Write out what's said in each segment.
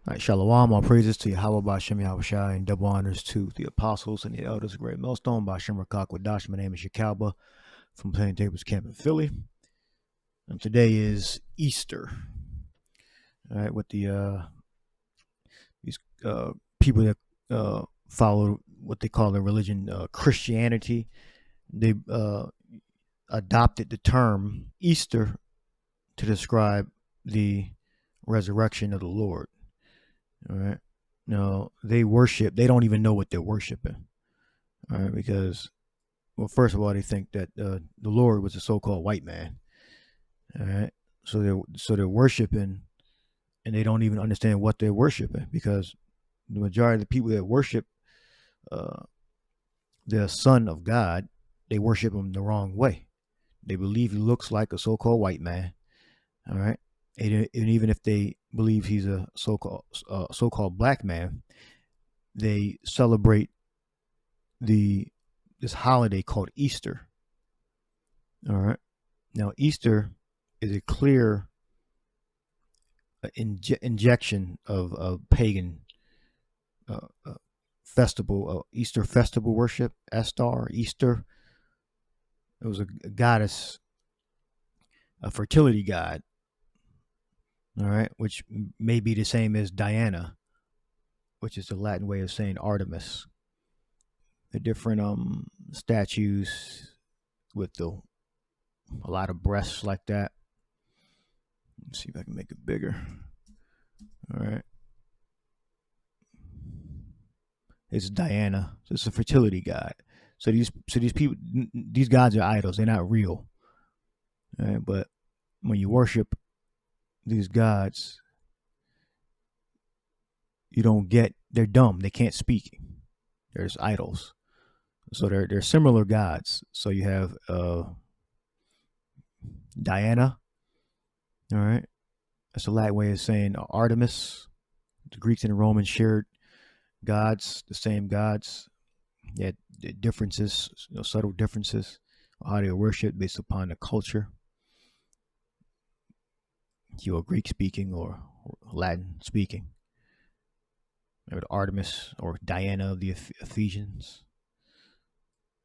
All right, Shalom, all praises to Yahweh Bashem Yahushai, and double honors to the apostles and the elders of Great Millstone, Bashem Rakak Wadash. My name is Yakalba from Plain Tables Camp in Philly. And today is Easter. All right, with the these people that follow what they call the religion Christianity, they adopted the term Easter to describe the resurrection of the Lord. All right. Now they don't even know what they're worshiping. All right. Because, well, first of all, they think that the Lord was a so-called white man. All right. So they're worshiping, and they don't even understand what they're worshiping, because the majority of the people that worship the Son of God, they worship him the wrong way. They believe he looks like a so-called white man. All right. And even if they believe he's a so-called black man, they celebrate this holiday called Easter. All right. Now, Easter is a clear injection of pagan festival, Easter festival worship, Estar, Easter. It was a goddess, a fertility god. All right, which may be the same as Diana, which is the Latin way of saying Artemis. The different statues with a lot of breasts like that. Let's see if I can make it bigger. All right. It's Diana. So it's a fertility god. So these people, these gods are idols. They're not real. All right, but when you worship these gods, you don't get. They're dumb. They can't speak. There's idols. So they're similar gods. So you have Diana. All right, that's a Latin way of saying Artemis. The Greeks and the Romans shared gods, the same gods. Yet differences, subtle differences, how they worship based upon the culture. You're Greek speaking or Latin speaking. Maybe Artemis or Diana of the Ephesians.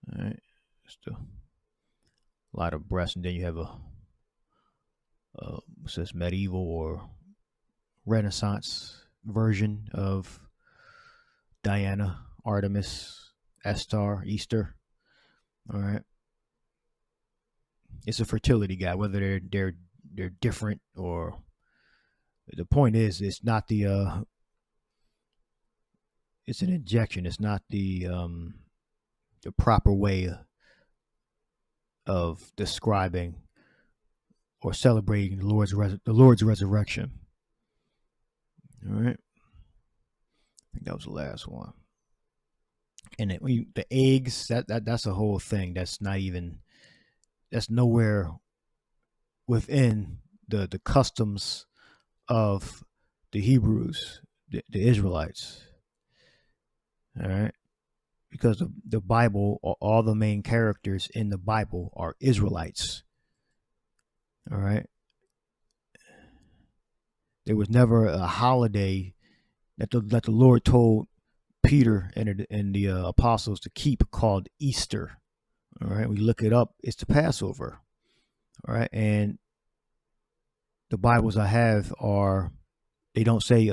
All right, just a lot of breasts, and then you have a says medieval or Renaissance version of Diana, Artemis, Estar, Easter. All right, it's a fertility god. Whether they're different, or the point is, it's not the it's an injection. It's not the proper way of describing or celebrating the Lord's resurrection. All right, I think that was the last one. And the eggs, that's a whole thing. That's nowhere within the customs of the Hebrews, the Israelites. All right, because the Bible, all the main characters in the Bible are Israelites. All right, there was never a holiday that the Lord told Peter and the apostles to keep called Easter. All right, we look it up. It's the Passover. All right, and the Bibles I have they don't say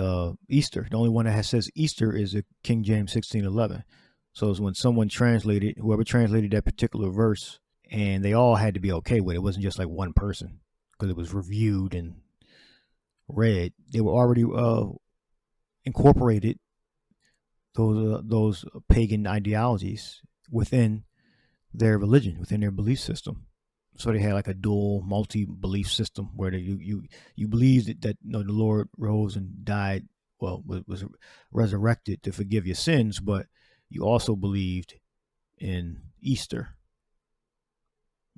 Easter. The only one that says Easter is the King James 16:11. So it's when whoever translated that particular verse, and they all had to be okay with it. It wasn't just like one person, because it was reviewed and read. They were already incorporated those pagan ideologies within their religion, within their belief system. So they had like a dual multi-belief system where you believed that the Lord rose and died, was resurrected to forgive your sins, but you also believed in Easter.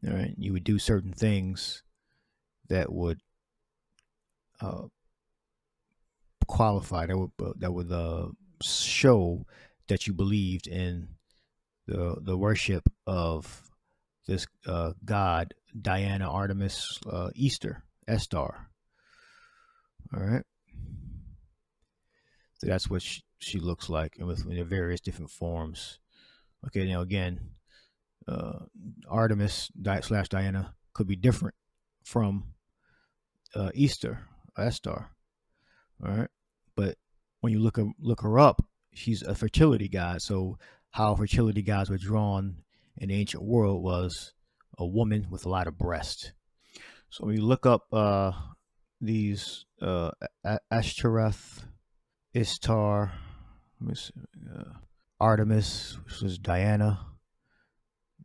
All right, you would do certain things that would qualify, that would show that you believed in the worship of this god, Diana, Artemis, Easter, Estar. All right. So that's what she looks like, and with the various different forms. Okay, now again, Artemis / Diana could be different from Easter, Estar. All right, but when you look her up, she's a fertility god. So how fertility gods were drawn in the ancient world was a woman with a lot of breast. So when you look up these Ashtoreth, Ishtar, Artemis, which was Diana.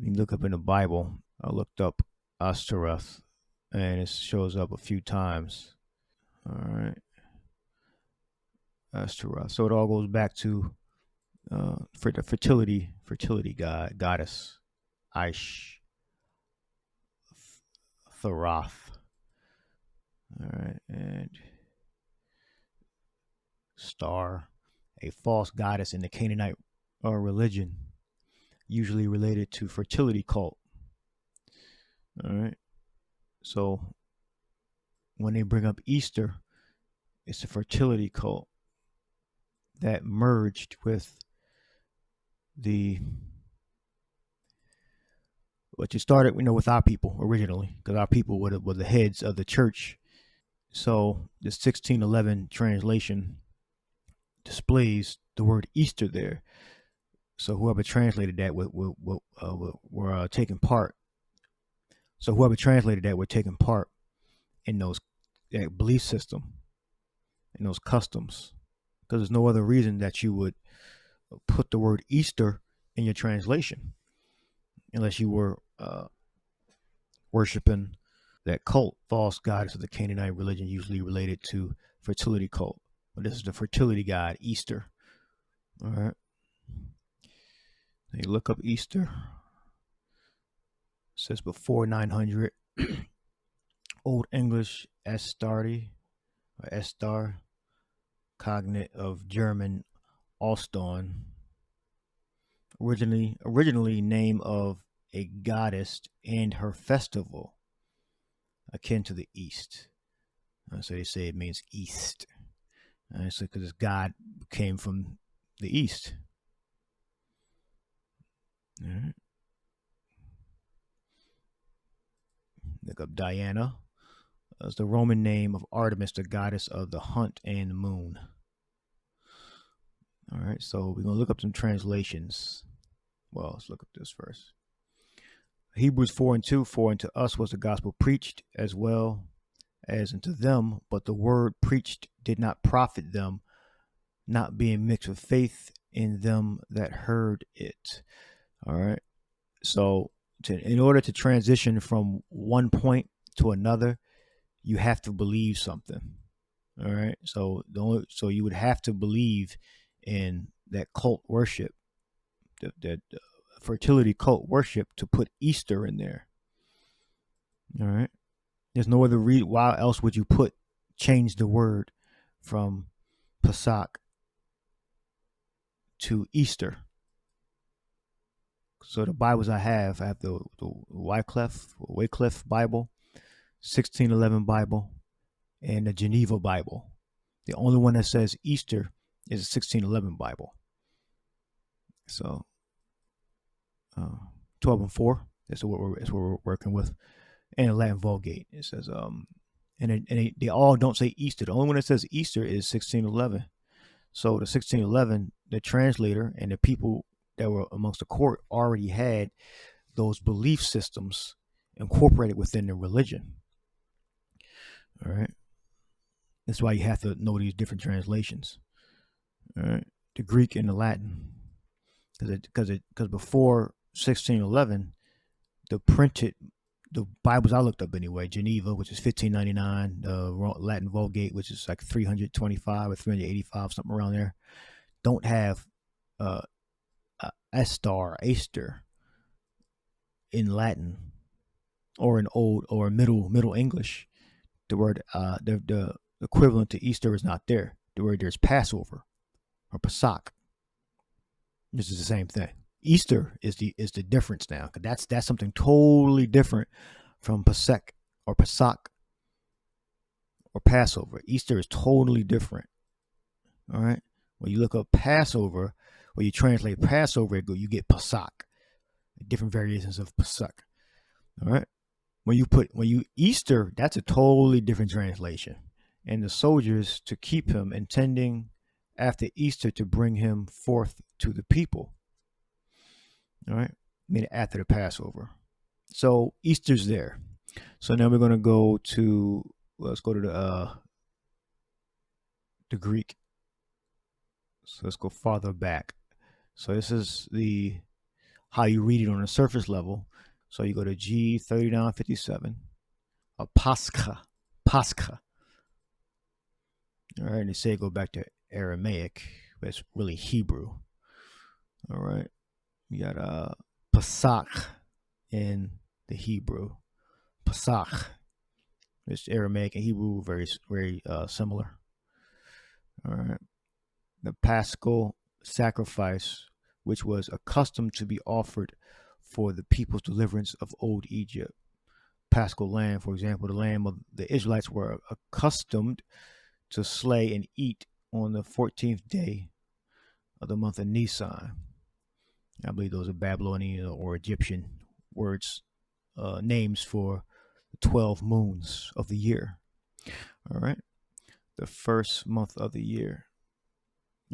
You look up in the Bible. I looked up Ashtoreth, and it shows up a few times. All right, Ashtoreth. So it all goes back to for the fertility goddess, Aish Tharath. All right, and Star, a false goddess in the Canaanite religion, usually related to fertility cult. All right, so when they bring up Easter, it's a fertility cult that merged with what you started, with our people originally, because our people were the heads of the church. So the 1611 translation displays the word Easter there. So whoever translated that were taking part. So whoever translated that were taking part in that belief system, in those customs, because there's no other reason that you would put the word Easter in your translation, unless you were worshiping that cult, false goddess of the Canaanite religion, usually related to fertility cult. But this is the fertility god, Easter. All right. Now you look up Easter. It says before 900. Old English Astarte, or Estar, cognate of German Ostern. Originally name of a goddess and her festival, akin to the East. So they say it means East. So because God came from the East. All right. Look up Diana. That's the Roman name of Artemis, the goddess of the hunt and the moon. All right, so we're going to look up some translations. Well, let's look up this first. Hebrews 4:2, for unto us was the gospel preached as well as unto them, but the word preached did not profit them, not being mixed with faith in them that heard it. All right, so in order to transition from one point to another, you have to believe something. All right, so you would have to believe in that cult worship, that fertility cult worship, to put Easter in there. All right, there's no other reason. Why else would you change the word from Pesach to Easter? So the Bibles I have the Wycliffe Bible, 1611 Bible, and the Geneva Bible. The only one that says Easter is a 1611 Bible. So 12 and 4. That's what we're working with. And the Latin Vulgate. It says and they all don't say Easter. The only one that says Easter is 1611. So the 1611, the translator and the people that were amongst the court already had those belief systems incorporated within the religion. All right. That's why you have to know these different translations. All right. The Greek and the Latin. Because before 1611, the Bibles I looked up anyway, Geneva, which is 1599, the Latin Vulgate, which is like 325 or 385, something around there, don't have Easter in Latin or in Old or Middle English. The word the equivalent to Easter is not there. The word there's Passover or Pesach. This is the same thing. Easter is the difference now, because that's something totally different from Pesach or Passover. Easter is totally different. All right, When you look up Passover, when you translate Passover, you get Pesach, different variations of Pesach. All right. When you Easter, that's a totally different translation. And the soldiers to keep him, intending after Easter to bring him forth to the people. All right. Meaning after the Passover. So Easter's there. So now we're going to go to, let's go to the Greek. So let's go farther back. So this is how you read it on a surface level. So you go to G3957, a Pascha. All right, and they say go back to Aramaic, but it's really Hebrew. All right, you got Pesach in the Hebrew. Pesach. It's Aramaic and Hebrew, very similar. All right, the Paschal sacrifice, which was accustomed to be offered for the people's deliverance of old Egypt. Paschal lamb, for example, the lamb of the Israelites were accustomed to slay and eat on the 14th day of the month of Nisan. I believe those are Babylonian or Egyptian words, names for the 12 moons of the year. All right. The first month of the year.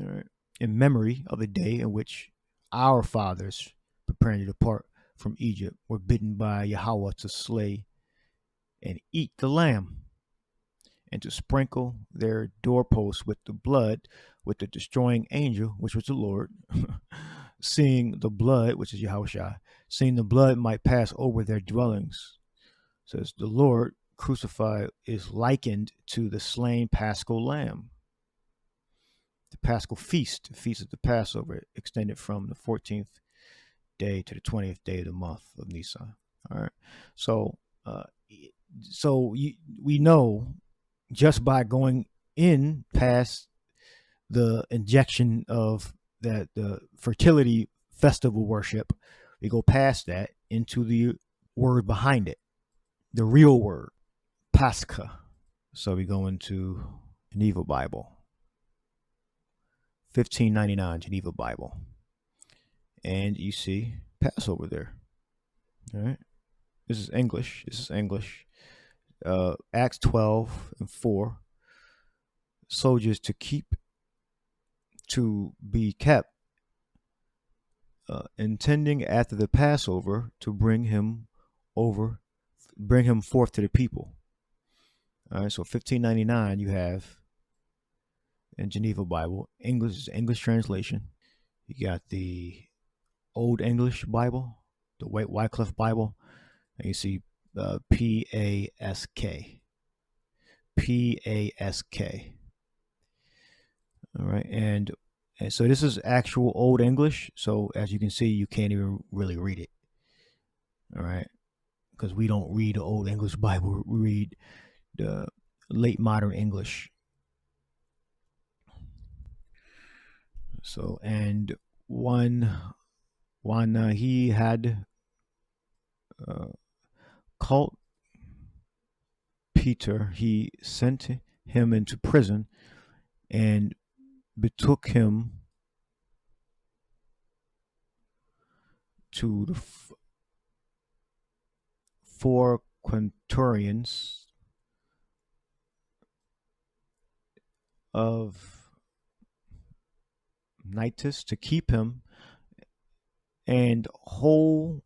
All right. In memory of the day in which our fathers, preparing to depart from Egypt, were bidden by Yahweh to slay and eat the lamb, and to sprinkle their doorposts with the blood, with the destroying angel, which was the Lord, seeing the blood, which is Yahushua, seeing the blood might pass over their dwellings. It says the Lord crucified is likened to the slain Paschal lamb. The Paschal feast, the feast of the Passover, extended from the 14th day to the 20th day of the month of Nisan. All right. So we know just by going in past the injection of that the fertility festival worship, we go past that into the word behind it, the real word, Pascha. So we go into Geneva Bible, 1599 Geneva Bible, and you see Passover there. All right, this is English. Acts 12:4. Soldiers to be kept, intending after the Passover to bring him forth to the people. All right, so 1599 you have in Geneva Bible, English translation. You got the Old English Bible, the Wycliffe Bible, and you see P-A-S-K. All right, and so this is actual Old English. So as you can see, you can't even really read it. All right, because we don't read the Old English Bible. We read the late modern English. So, and when he had caught Peter, he sent him into prison and betook him to the four quaternions of Nitus to keep him, and Walde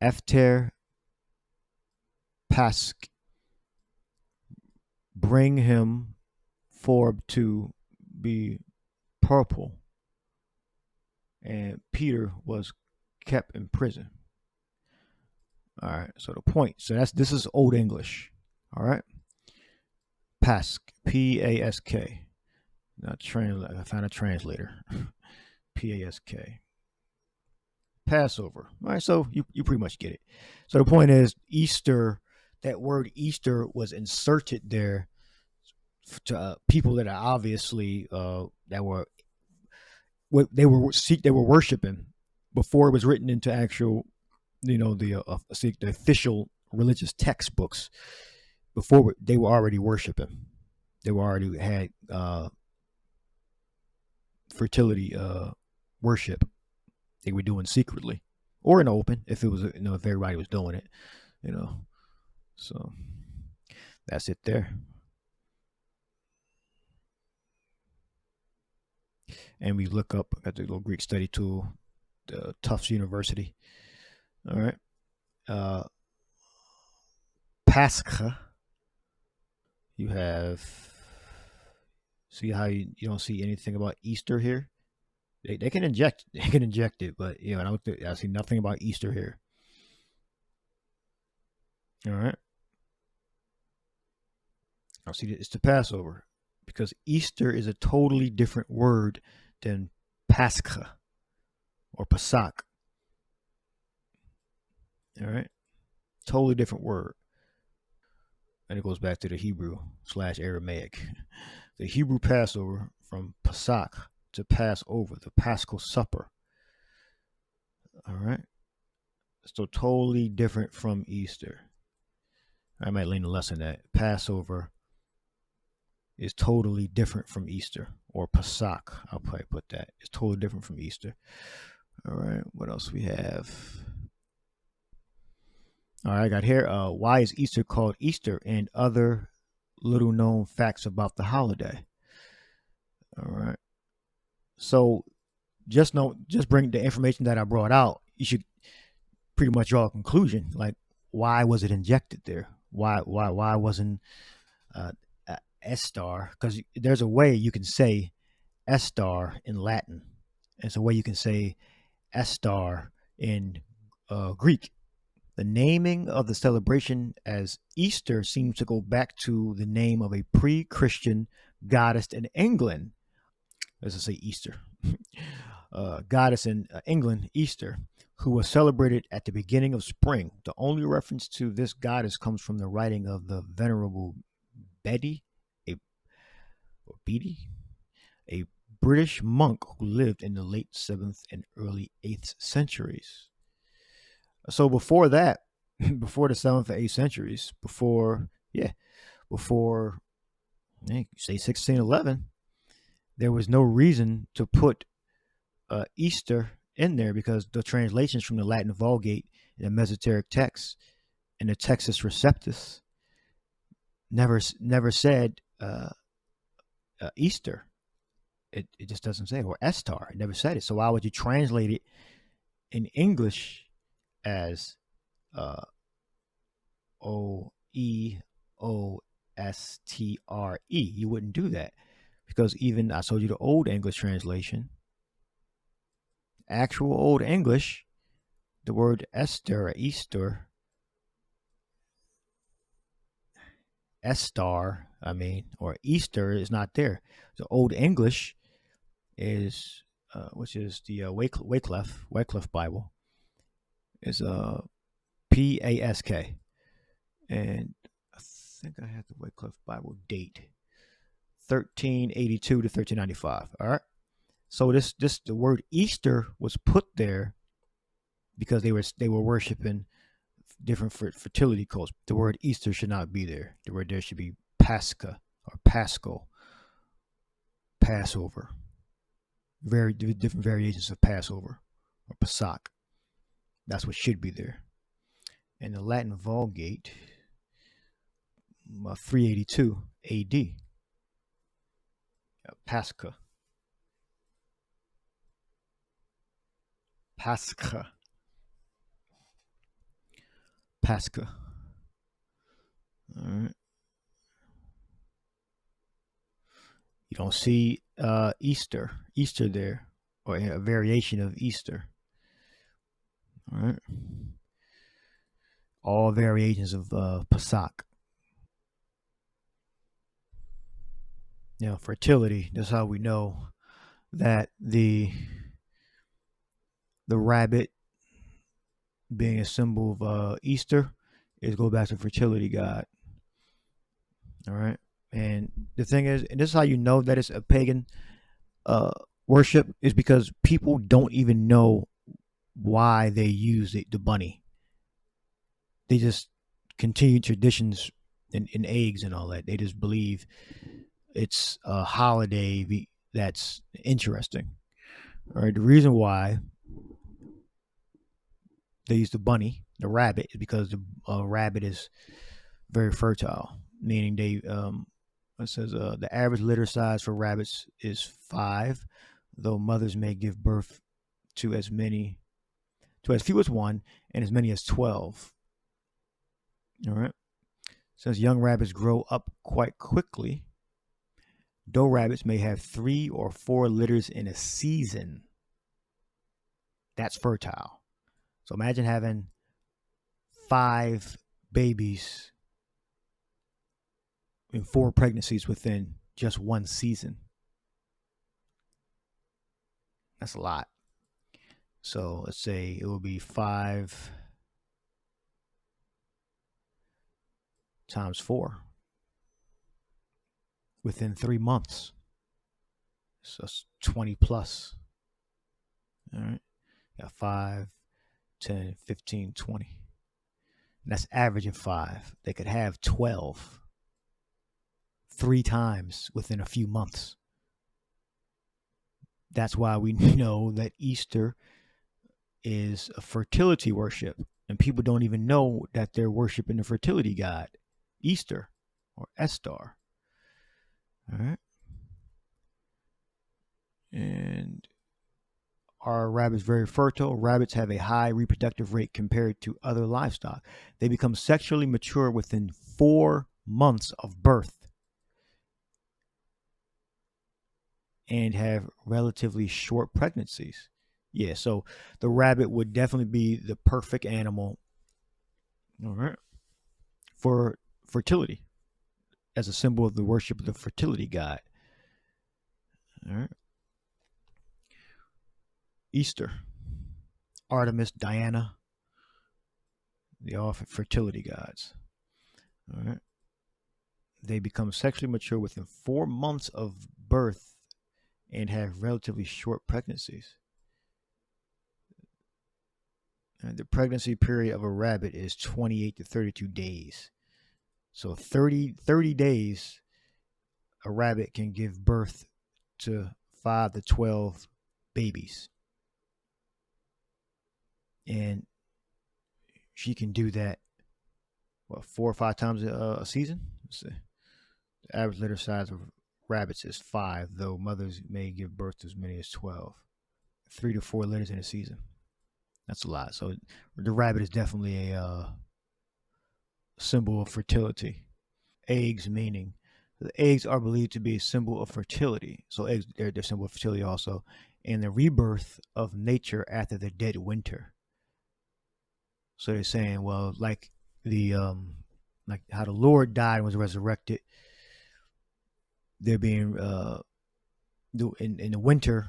after Pasch bring him forth to be purple, and Peter was kept in prison. All right, so the point. So this is Old English. All right, Pasch, P-A-S-K. Not I found a translator. P-A-S-K. Passover. All right, so you pretty much get it. So the point is, Easter. That word Easter was inserted there to people that are obviously they were worshiping before it was written into actual, the official religious textbooks. Before they were already worshiping. They were already had fertility worship. They were doing secretly or in the open if it was, if everybody was doing it, So that's it there. And we look up at the little Greek study tool, the Tufts University. All right. Pascha. You have, see how you don't see anything about Easter here? They can inject it, but I see nothing about Easter here. All right. I see it's the Passover, because Easter is a totally different word than Pascha or Pesach. All right. Totally different word. And it goes back to the Hebrew/Aramaic. The Hebrew Passover, from Pesach to Passover, the Paschal Supper. All right. So totally different from Easter. I might learn a lesson that Passover is totally different from Easter, or Pesach. I'll probably put that. It's totally different from Easter. All right. What else we have? All right, I got here. Why is Easter called Easter, and other little known facts about the holiday? All right. So just bring the information that I brought out. You should pretty much draw a conclusion. Like, why was it injected there? Why wasn't Estar? Because there's a way you can say Estar in Latin. There's a way you can say Estar in Greek. The naming of the celebration as Easter seems to go back to the name of a pre-Christian goddess in England. Let's say Easter. Goddess in England, Easter, who was celebrated at the beginning of spring. The only reference to this goddess comes from the writing of the Venerable Bede, a British monk who lived in the late 7th and early 8th centuries. So before that, before the 7th and 8th centuries, before say 1611, there was no reason to put Easter in there, because the translations from the Latin Vulgate and the Mesoteric text and the Textus Receptus never said Easter. It just doesn't say, or Estar. It never said it. So why would you translate it in English as Oeostre? You wouldn't do that, because even I told you the Old English translation, actual Old English, the word Esther, or Easter, Estar, or Easter is not there. The Old English is, which is the Wycliffe Bible, is Pask, and I think I have the Wycliffe Bible date 1382 to 1395. All right. So the word Easter was put there because they were worshiping different fertility cults. The word Easter should not be there. The word there should be Pascha or Paschal, Passover. Very different variations of Passover or Pesach. That's what should be there. And the Latin Vulgate, 382 AD. Pascha. All right. You don't see Easter there, or a variation of Easter. All right. All variations of Pesach. Fertility. That's how we know that the rabbit being a symbol of Easter is go back to fertility god. All right. And the thing is, and this is how you know that it's a pagan worship, is because people don't even know why they use the bunny. They just continue traditions in eggs and all that. They just believe it's a holiday that's interesting. All right, the reason why they use the rabbit, is because the rabbit is very fertile, meaning it says the average litter size for rabbits is 5, though mothers may give birth to as few as 1 and as many as 12. All right. Since young rabbits grow up quite quickly, doe rabbits may have 3 or 4 litters in a season. That's fertile. So imagine having 5 babies and 4 pregnancies within just one season. That's a lot. So let's say it will be 5 times 4 within 3 months. So it's 20 plus. All right. Got 5, 10, 15, 20. And that's average of 5. They could have 12 3 times within a few months. That's why we know that Easter is a fertility worship, and people don't even know that they're worshiping the fertility god, Easter or Estar. All right. And are rabbits very fertile? Rabbits have a high reproductive rate compared to other livestock. They become sexually mature within 4 months of birth and have relatively short pregnancies. Yeah, so the rabbit would definitely be the perfect animal, all right, for fertility, as a symbol of the worship of the fertility god. All right. Easter, Artemis, Diana, they are fertility gods. All right. They become sexually mature within 4 months of birth and have relatively short pregnancies. And the pregnancy period of a rabbit is 28 to 32 days. So 30 days, a rabbit can give birth to 5 to 12 babies. And she can do that, 4 or 5 times a season? Let's see. The average litter size of rabbits is 5, though mothers may give birth to as many as 12. 3 to 4 litters in a season. That's a lot. So the rabbit is definitely a symbol of fertility. Eggs, meaning the eggs are believed to be a symbol of fertility. So eggs, they're a symbol of fertility also, and the rebirth of nature after the dead winter. So they're saying, well, like how the Lord died and was resurrected, they're being in the winter,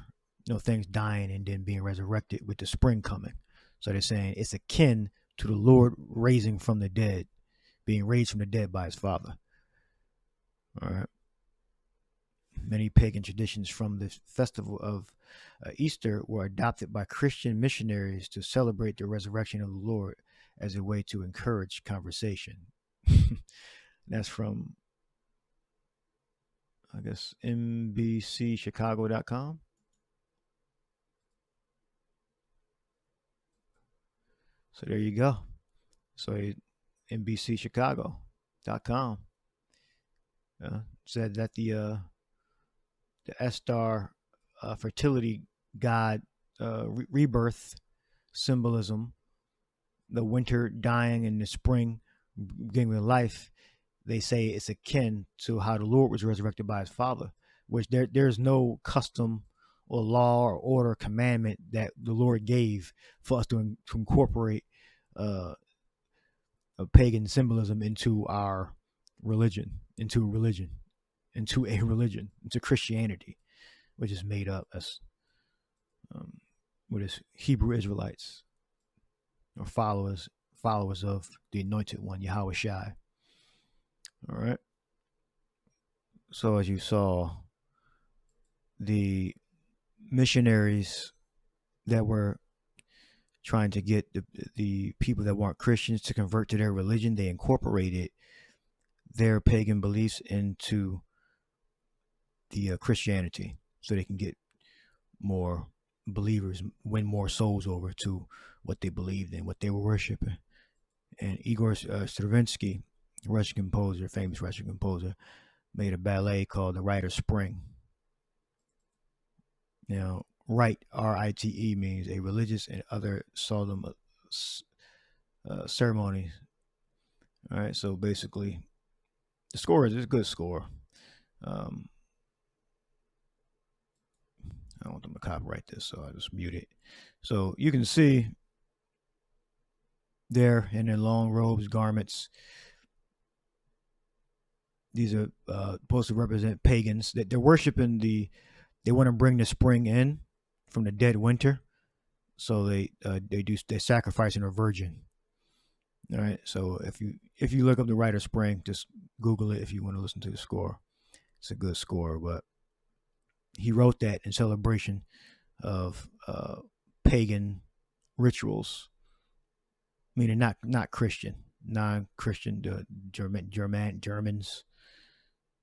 things dying and then being resurrected with the spring coming. So they're saying it's akin to the Lord raising from the dead, being raised from the dead by his Father. All right. Many pagan traditions from the festival of Easter were adopted by Christian missionaries to celebrate the resurrection of the Lord as a way to encourage conversation. That's from, I guess, NBCChicago.com. So there you go. So NBCChicago.com said that the Estar fertility god rebirth symbolism, the winter dying and the spring beginning with life, they say it's akin to how the Lord was resurrected by his Father, which there's no custom or law or order or commandment that the Lord gave for us to incorporate a pagan symbolism into our religion, into Christianity, which is made up as what is Hebrew Israelites or followers of the Anointed One, Yahweh Shai. All right. So as you saw, the missionaries that were trying to get the people that weren't Christians to convert to their religion, they incorporated their pagan beliefs into the Christianity, so they can get more believers, win more souls over to what they believed in, what they were worshiping. And Igor Stravinsky, Russian composer, famous Russian composer, made a ballet called The Rite of Spring. Now, rite, R-I-T-E, means a religious and other solemn ceremony. All right, so basically, the score is a good score. I don't want them to copyright this, so I just mute it. So you can see there in their long robes, garments. These are supposed to represent pagans that they're worshiping they want to bring the spring in from the dead winter, so they're sacrificing a virgin. All right, so if you look up the Rite of Spring, just Google it if you want to listen to the score. It's a good score, but he wrote that in celebration of pagan rituals, meaning not Christian, non-Christian, the Germans,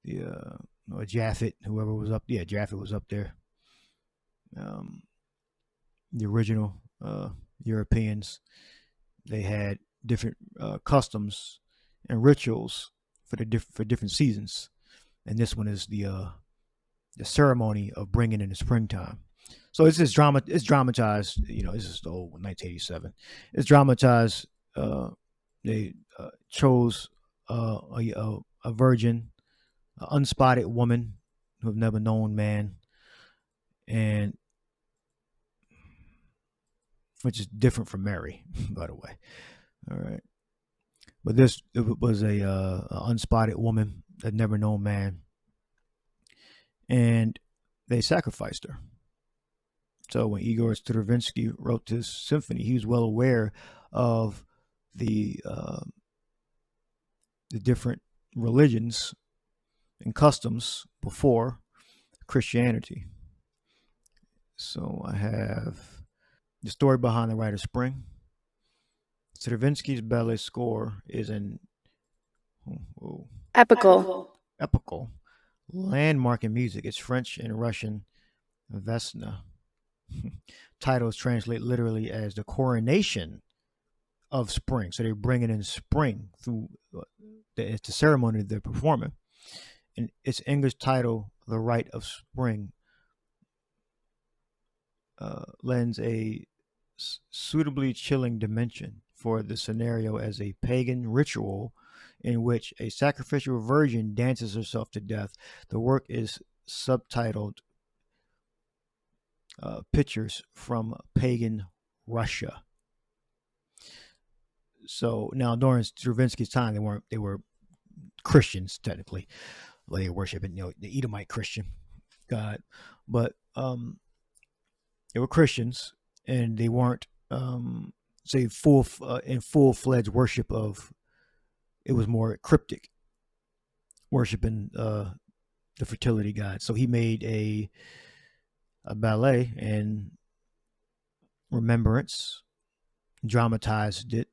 the Japhet, whoever was up, Japhet was up there. The original Europeans, they had different customs and rituals for different seasons, and this one is the ceremony of bringing in the springtime. So it's this drama. It's dramatized. This is the old 1987. It's dramatized. They chose a virgin, an unspotted woman who have never known man, and which is different from Mary, by the way. All right, but it was a unspotted woman that never known man, and they sacrificed her. So when Igor Stravinsky wrote this symphony, he was well aware of the different religions and customs before Christianity. So I have the story behind the Rite of Spring. Stravinsky's ballet score is an epical landmark in music. It's French and Russian Vesna. Titles translate literally as the coronation of spring. So they're bringing in spring through it's the ceremony they're performing. And its English title, The Rite of Spring, lends a suitably chilling dimension for the scenario as a pagan ritual in which a sacrificial virgin dances herself to death. The work is subtitled Pictures from Pagan Russia. So now during Stravinsky's time, they were Christians technically. Well, they were worshiping the Edomite Christian God, but they were Christians, and they weren't in full-fledged worship of. It was more cryptic, worshiping the fertility god. So he made a ballet in remembrance, dramatized it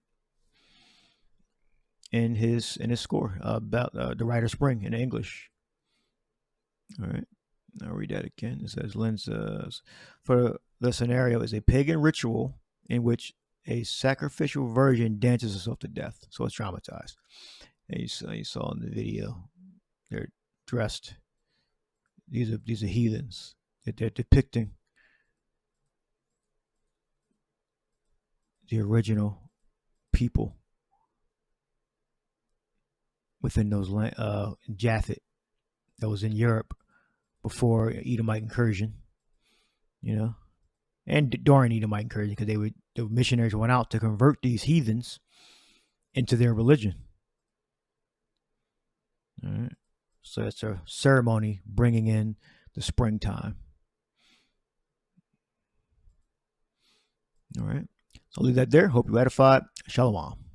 in his score about the Rite of Spring in English. All right, I'll read that again. It says, "Lenses for the scenario is a pagan ritual in which a sacrificial virgin dances herself to death." So it's dramatized. And you saw in the video, they're dressed. These are heathens. They're depicting the original people within those Japhet that was in Europe before Edomite incursion, and during Edomite incursion, because the missionaries went out to convert these heathens into their religion. All right, so it's a ceremony bringing in the springtime. All right, so I'll leave that there. Hope you edified. Shalom.